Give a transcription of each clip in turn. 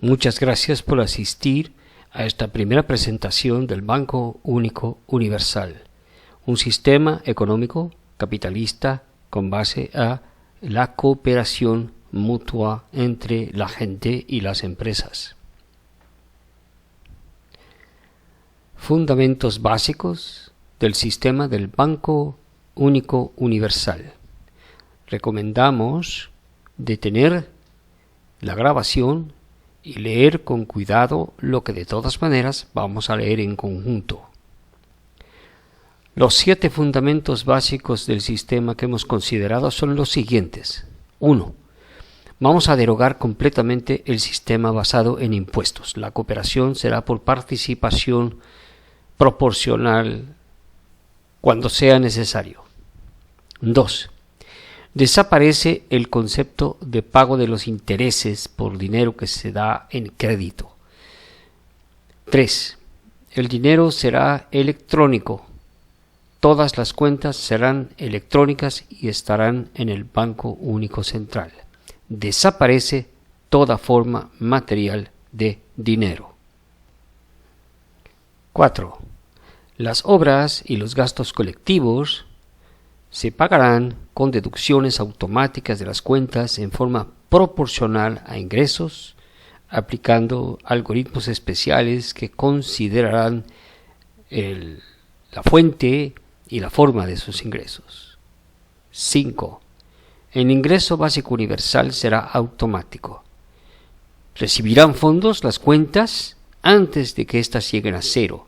Muchas gracias por asistir a esta primera presentación del Banco Único Universal, un sistema económico capitalista con base a la cooperación mutua entre la gente y las empresas. Fundamentos básicos del sistema del Banco Único Universal. Recomendamos detener la grabación y leer con cuidado lo que de todas maneras vamos a leer en conjunto. Los 7 fundamentos básicos del sistema que hemos considerado son los siguientes. 1. Vamos a derogar completamente el sistema basado en impuestos. La cooperación será por participación proporcional cuando sea necesario. 2. Desaparece el concepto de pago de los intereses por dinero que se da en crédito. 3. El dinero será electrónico. Todas las cuentas serán electrónicas y estarán en el Banco Único Central. Desaparece toda forma material de dinero. 4. Las obras y los gastos colectivos se pagarán con deducciones automáticas de las cuentas en forma proporcional a ingresos, aplicando algoritmos especiales que considerarán la fuente y la forma de sus ingresos. 5. El ingreso básico universal será automático. Recibirán fondos las cuentas antes de que éstas lleguen a cero.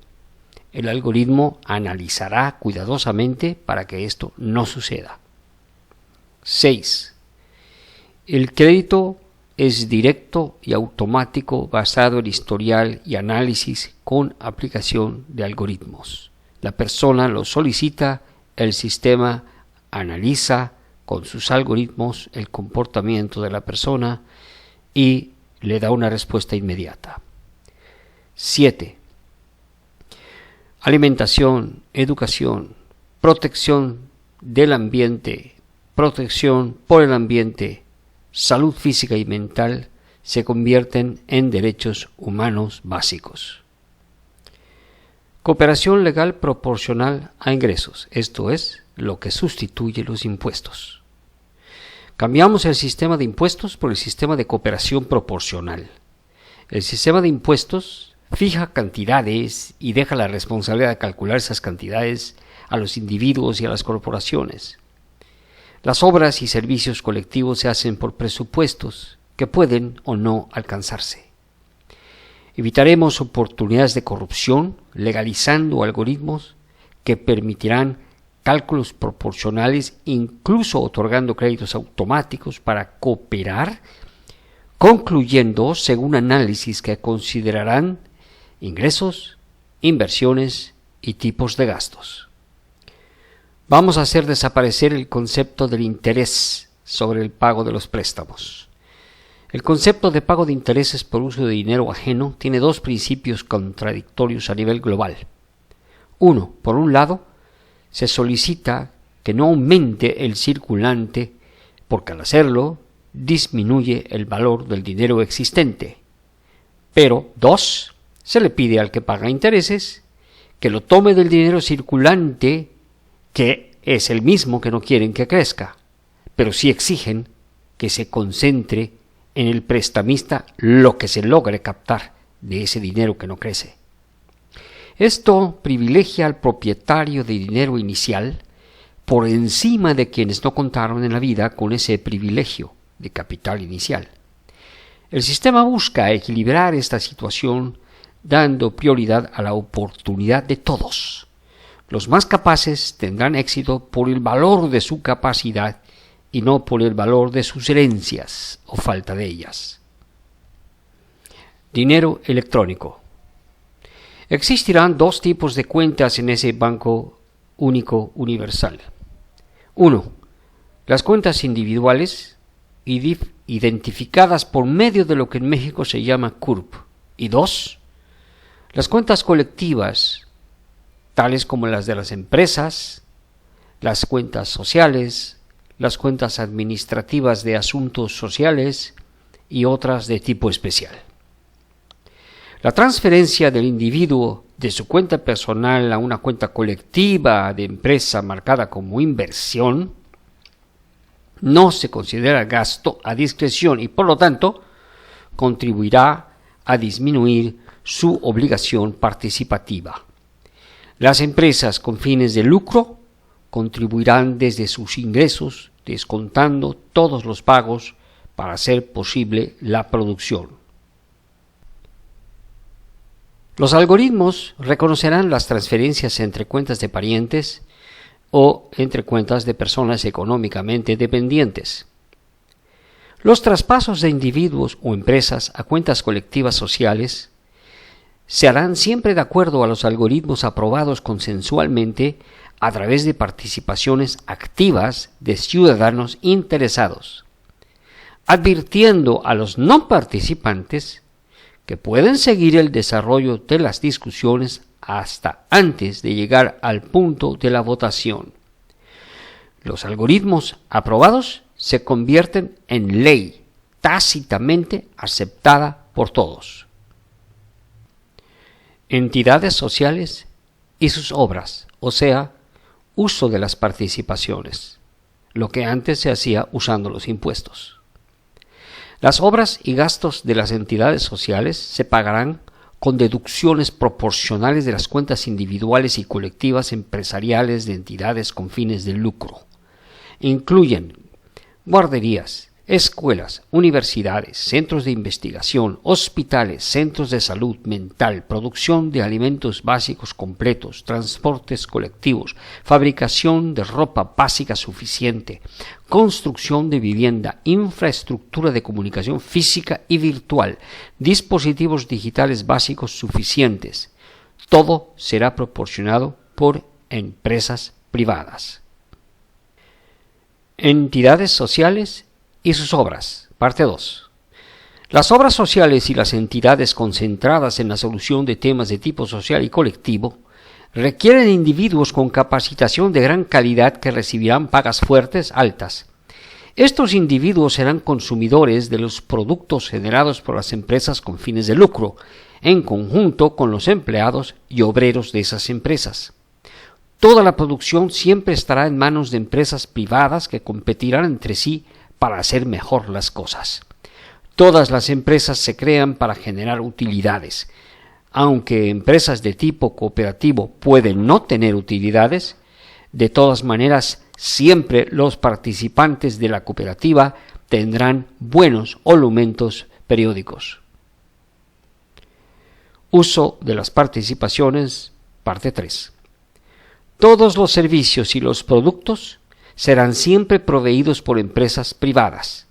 El algoritmo analizará cuidadosamente para que esto no suceda. 6. El crédito es directo y automático basado en historial y análisis con aplicación de algoritmos. La persona lo solicita, el sistema analiza con sus algoritmos el comportamiento de la persona y le da una respuesta inmediata. 7. Alimentación, educación, protección del ambiente, protección por el ambiente, salud física y mental se convierten en derechos humanos básicos. Cooperación legal proporcional a ingresos, esto es, lo que sustituye los impuestos. Cambiamos el sistema de impuestos por el sistema de cooperación proporcional. El sistema de impuestos fija cantidades y deja la responsabilidad de calcular esas cantidades a los individuos y a las corporaciones. Las obras y servicios colectivos se hacen por presupuestos que pueden o no alcanzarse. Evitaremos oportunidades de corrupción legalizando algoritmos que permitirán cálculos proporcionales, incluso otorgando créditos automáticos para cooperar, concluyendo según análisis que considerarán ingresos, inversiones y tipos de gastos. Vamos a hacer desaparecer el concepto del interés sobre el pago de los préstamos. El concepto de pago de intereses por uso de dinero ajeno tiene 2 principios contradictorios a nivel global. 1. Por un lado, se solicita que no aumente el circulante porque al hacerlo disminuye el valor del dinero existente. Pero 2. Se le pide al que paga intereses que lo tome del dinero circulante, que es el mismo que no quieren que crezca, pero sí exigen que se concentre en el prestamista lo que se logre captar de ese dinero que no crece. Esto privilegia al propietario de dinero inicial por encima de quienes no contaron en la vida con ese privilegio de capital inicial. El sistema busca equilibrar esta situación dando prioridad a la oportunidad de todos. Los más capaces tendrán éxito por el valor de su capacidad y no por el valor de sus herencias o falta de ellas. Dinero electrónico. Existirán 2 tipos de cuentas en ese Banco Único Universal. 1. Las cuentas individuales identificadas por medio de lo que en México se llama CURP. Y 2. Las cuentas colectivas, tales como las de las empresas, las cuentas sociales, las cuentas administrativas de asuntos sociales y otras de tipo especial. La transferencia del individuo de su cuenta personal a una cuenta colectiva de empresa marcada como inversión no se considera gasto a discreción y por lo tanto contribuirá a disminuir su obligación participativa. Las empresas con fines de lucro contribuirán desde sus ingresos descontando todos los pagos para hacer posible la producción. Los algoritmos reconocerán las transferencias entre cuentas de parientes o entre cuentas de personas económicamente dependientes. Los traspasos de individuos o empresas a cuentas colectivas sociales se harán siempre de acuerdo a los algoritmos aprobados consensualmente a través de participaciones activas de ciudadanos interesados, advirtiendo a los no participantes que pueden seguir el desarrollo de las discusiones hasta antes de llegar al punto de la votación. Los algoritmos aprobados se convierten en ley tácitamente aceptada por todos. Entidades sociales y sus obras, o sea, uso de las participaciones, lo que antes se hacía usando los impuestos. Las obras y gastos de las entidades sociales se pagarán con deducciones proporcionales de las cuentas individuales y colectivas empresariales de entidades con fines de lucro. Incluyen guarderías, escuelas, universidades, centros de investigación, hospitales, centros de salud mental, producción de alimentos básicos completos, transportes colectivos, fabricación de ropa básica suficiente, construcción de vivienda, infraestructura de comunicación física y virtual, dispositivos digitales básicos suficientes. Todo será proporcionado por empresas privadas. Entidades sociales y sus obras. Parte 2. Las obras sociales y las entidades concentradas en la solución de temas de tipo social y colectivo requieren individuos con capacitación de gran calidad que recibirán pagas fuertes altas. Estos individuos serán consumidores de los productos generados por las empresas con fines de lucro, en conjunto con los empleados y obreros de esas empresas. Toda la producción siempre estará en manos de empresas privadas que competirán entre sí para hacer mejor las cosas. Todas las empresas se crean para generar utilidades. Aunque empresas de tipo cooperativo pueden no tener utilidades, de todas maneras siempre los participantes de la cooperativa tendrán buenos olumentos periódicos. Uso de las participaciones, parte 3. Todos los servicios y los productos serán siempre proveídos por empresas privadas.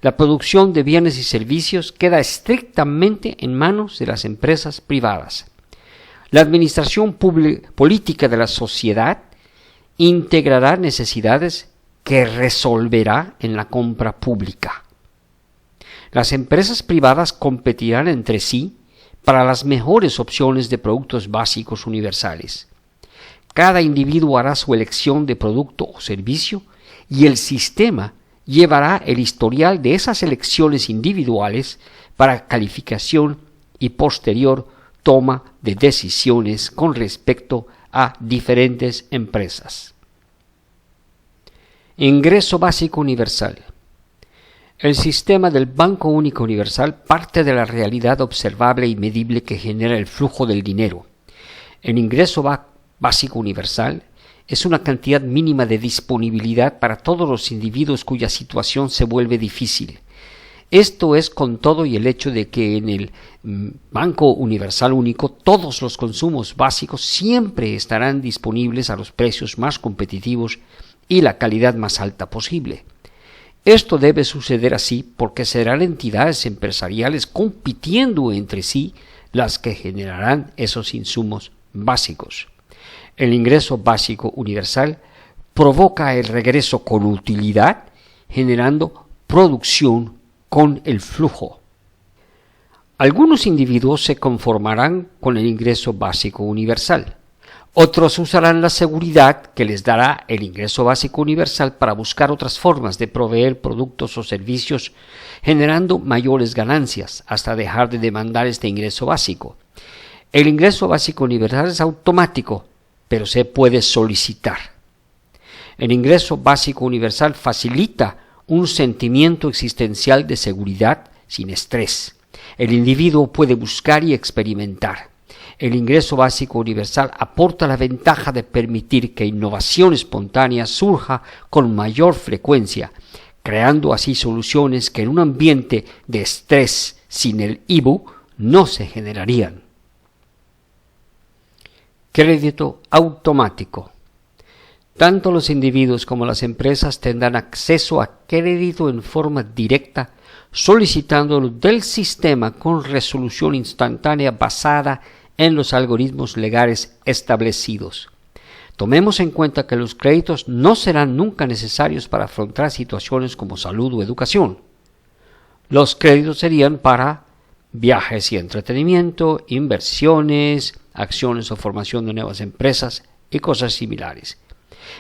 La producción de bienes y servicios queda estrictamente en manos de las empresas privadas. La administración política de la sociedad integrará necesidades que resolverá en la compra pública. Las empresas privadas competirán entre sí para las mejores opciones de productos básicos universales. Cada individuo hará su elección de producto o servicio y el sistema llevará el historial de esas elecciones individuales para calificación y posterior toma de decisiones con respecto a diferentes empresas. Ingreso básico universal. El sistema del Banco Único Universal parte de la realidad observable y medible que genera el flujo del dinero. El ingreso básico universal es una cantidad mínima de disponibilidad para todos los individuos cuya situación se vuelve difícil. Esto es con todo y el hecho de que en el Banco Universal Único todos los consumos básicos siempre estarán disponibles a los precios más competitivos y la calidad más alta posible. Esto debe suceder así porque serán entidades empresariales compitiendo entre sí las que generarán esos insumos básicos. El ingreso básico universal provoca el regreso con utilidad, generando producción con el flujo. Algunos individuos se conformarán con el ingreso básico universal, Otros usarán la seguridad que les dará el ingreso básico universal para buscar otras formas de proveer productos o servicios, generando mayores ganancias hasta dejar de demandar este ingreso básico. El ingreso básico universal es automático, pero se puede solicitar. El ingreso básico universal facilita un sentimiento existencial de seguridad sin estrés. El individuo puede buscar y experimentar. El ingreso básico universal aporta la ventaja de permitir que innovación espontánea surja con mayor frecuencia, creando así soluciones que en un ambiente de estrés sin el IBU no se generarían. Crédito automático. Tanto los individuos como las empresas tendrán acceso a crédito en forma directa, solicitándolo del sistema con resolución instantánea basada en los algoritmos legales establecidos. Tomemos en cuenta que los créditos no serán nunca necesarios para afrontar situaciones como salud o educación. Los créditos serían para viajes y entretenimiento, inversiones, acciones o formación de nuevas empresas y cosas similares.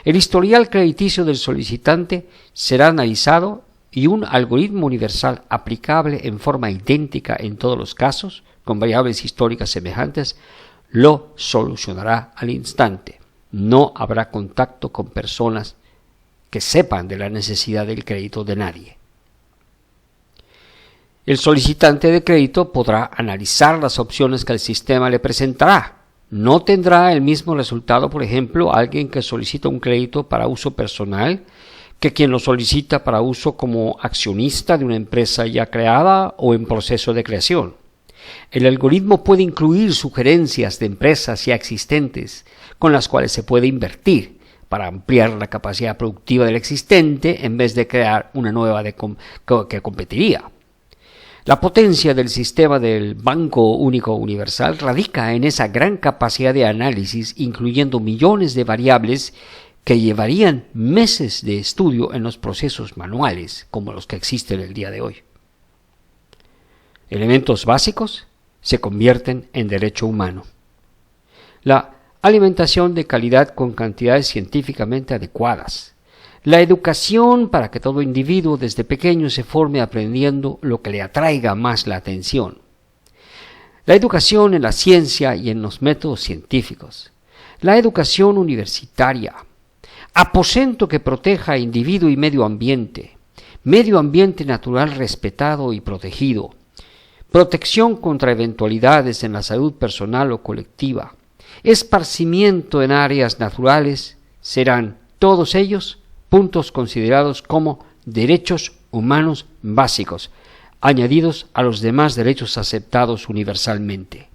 El historial crediticio del solicitante será analizado y un algoritmo universal aplicable en forma idéntica en todos los casos, con variables históricas semejantes, lo solucionará al instante. No habrá contacto con personas que sepan de la necesidad del crédito de nadie. El solicitante de crédito podrá analizar las opciones que el sistema le presentará. No tendrá el mismo resultado, por ejemplo, alguien que solicita un crédito para uso personal que quien lo solicita para uso como accionista de una empresa ya creada o en proceso de creación. El algoritmo puede incluir sugerencias de empresas ya existentes con las cuales se puede invertir para ampliar la capacidad productiva del existente en vez de crear una nueva que competiría. La potencia del sistema del Banco Único Universal radica en esa gran capacidad de análisis, incluyendo millones de variables que llevarían meses de estudio en los procesos manuales como los que existen el día de hoy. Elementos básicos se convierten en derecho humano. La alimentación de calidad con cantidades científicamente adecuadas. La educación para que todo individuo desde pequeño se forme aprendiendo lo que le atraiga más la atención. La educación en la ciencia y en los métodos científicos. La educación universitaria. Aposento que proteja a individuo y medio ambiente. Medio ambiente natural respetado y protegido. Protección contra eventualidades en la salud personal o colectiva. Esparcimiento en áreas naturales serán todos ellos puntos considerados como derechos humanos básicos, añadidos a los demás derechos aceptados universalmente.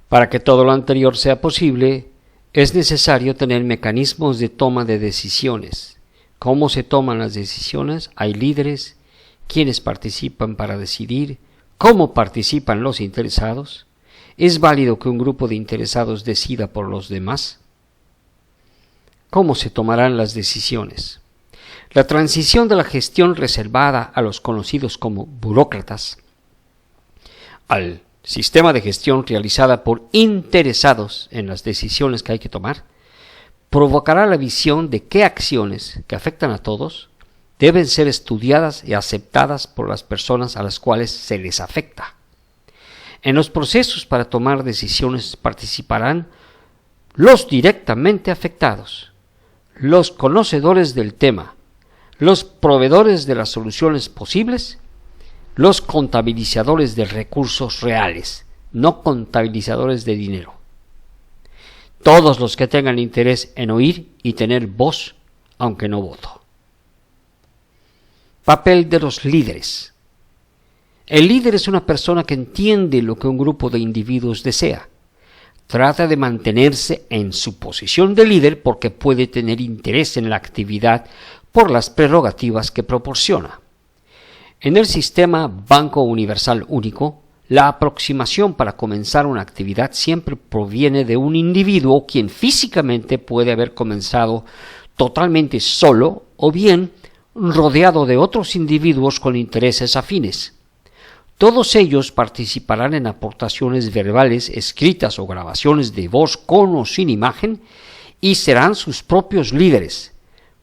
Para que todo lo anterior sea posible, es necesario tener mecanismos de toma de decisiones. ¿Cómo se toman las decisiones? Hay líderes, quienes participan para decidir, cómo participan los interesados. ¿Es válido que un grupo de interesados decida por los demás? ¿Cómo se tomarán las decisiones? La transición de la gestión reservada a los conocidos como burócratas al sistema de gestión realizada por interesados en las decisiones que hay que tomar provocará la visión de qué acciones que afectan a todos deben ser estudiadas y aceptadas por las personas a las cuales se les afecta. En los procesos para tomar decisiones participarán los directamente afectados, los conocedores del tema, los proveedores de las soluciones posibles, los contabilizadores de recursos reales, no contabilizadores de dinero. Todos los que tengan interés en oír y tener voz, aunque no voto. Papel de los líderes. El líder es una persona que entiende lo que un grupo de individuos desea. Trata de mantenerse en su posición de líder porque puede tener interés en la actividad por las prerrogativas que proporciona. En el sistema Banco Universal Único, la aproximación para comenzar una actividad siempre proviene de un individuo quien físicamente puede haber comenzado totalmente solo o bien rodeado de otros individuos con intereses afines. Todos ellos participarán en aportaciones verbales, escritas o grabaciones de voz con o sin imagen y serán sus propios líderes.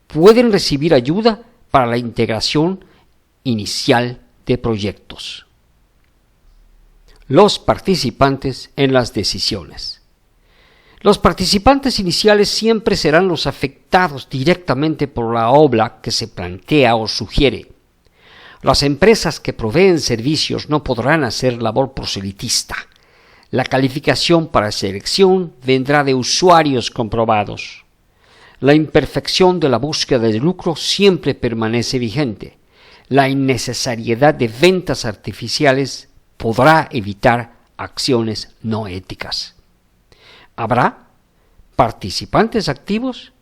Pueden recibir ayuda para la integración inicial de proyectos. Los participantes en las decisiones. Los participantes iniciales siempre serán los afectados directamente por la obra que se plantea o sugiere. Las empresas que proveen servicios no podrán hacer labor proselitista. La calificación para selección vendrá de usuarios comprobados. La imperfección de la búsqueda de lucro siempre permanece vigente. La innecesariedad de ventas artificiales podrá evitar acciones no éticas. Habrá participantes activos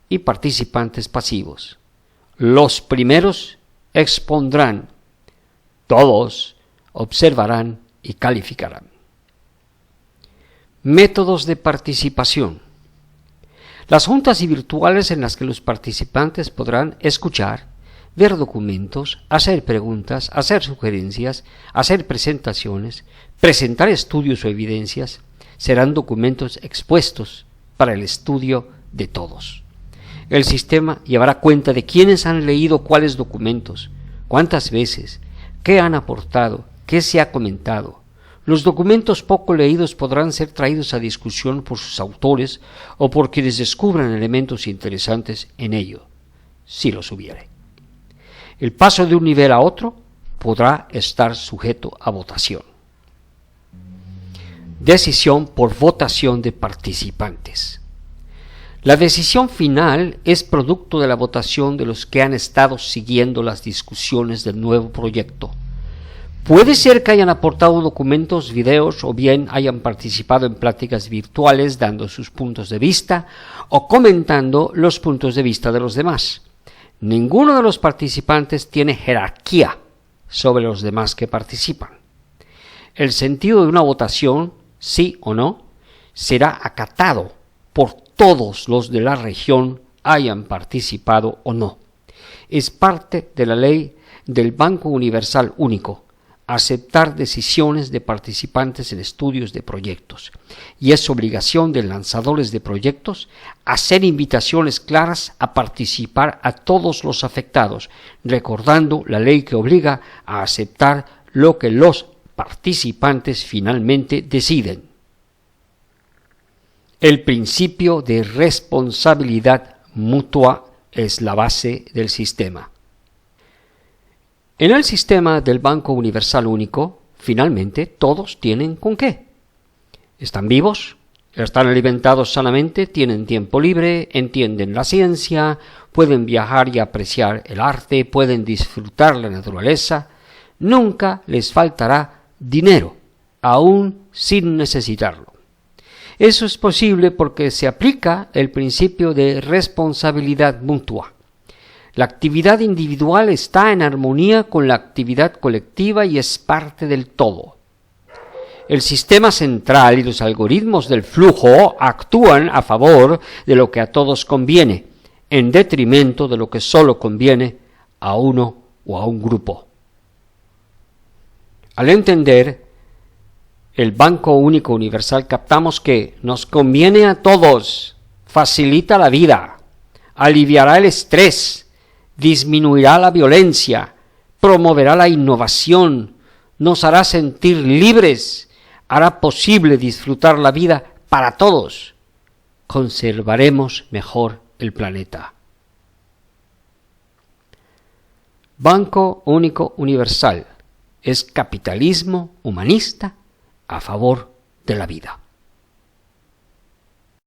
y participantes pasivos. Los primeros expondrán, todos observarán y calificarán. Métodos de participación. Las juntas virtuales en las que los participantes podrán escuchar, ver documentos, hacer preguntas, hacer sugerencias, hacer presentaciones, presentar estudios o evidencias, serán documentos expuestos para el estudio de todos. El sistema llevará cuenta de quiénes han leído cuáles documentos, cuántas veces, qué han aportado, qué se ha comentado. Los documentos poco leídos podrán ser traídos a discusión por sus autores o por quienes descubran elementos interesantes en ello, si los hubiere. El paso de un nivel a otro podrá estar sujeto a votación. Decisión por votación de participantes. La decisión final es producto de la votación de los que han estado siguiendo las discusiones del nuevo proyecto. Puede ser que hayan aportado documentos, videos o bien hayan participado en pláticas virtuales dando sus puntos de vista o comentando los puntos de vista de los demás. Ninguno de los participantes tiene jerarquía sobre los demás que participan. El sentido de una votación, sí o no, será acatado por todos los de la región, hayan participado o no. Es parte de la ley del Banco Universal Único aceptar decisiones de participantes en estudios de proyectos, y es obligación de lanzadores de proyectos hacer invitaciones claras a participar a todos los afectados, recordando la ley que obliga a aceptar lo que los participantes finalmente deciden. El principio de responsabilidad mutua es la base del sistema. En el sistema del Banco Universal Único, finalmente todos tienen con qué. Están vivos, están alimentados sanamente, tienen tiempo libre, entienden la ciencia, pueden viajar y apreciar el arte, pueden disfrutar la naturaleza. Nunca les faltará dinero, aún sin necesitarlo. Eso es posible porque se aplica el principio de responsabilidad mutua. La actividad individual está en armonía con la actividad colectiva y es parte del todo. El sistema central y los algoritmos del flujo actúan a favor de lo que a todos conviene, en detrimento de lo que solo conviene a uno o a un grupo. Al entender el Banco Único Universal, captamos que nos conviene a todos, facilita la vida, aliviará el estrés, disminuirá la violencia, promoverá la innovación, nos hará sentir libres, hará posible disfrutar la vida para todos. Conservaremos mejor el planeta. Banco Único Universal es capitalismo humanista a favor de la vida.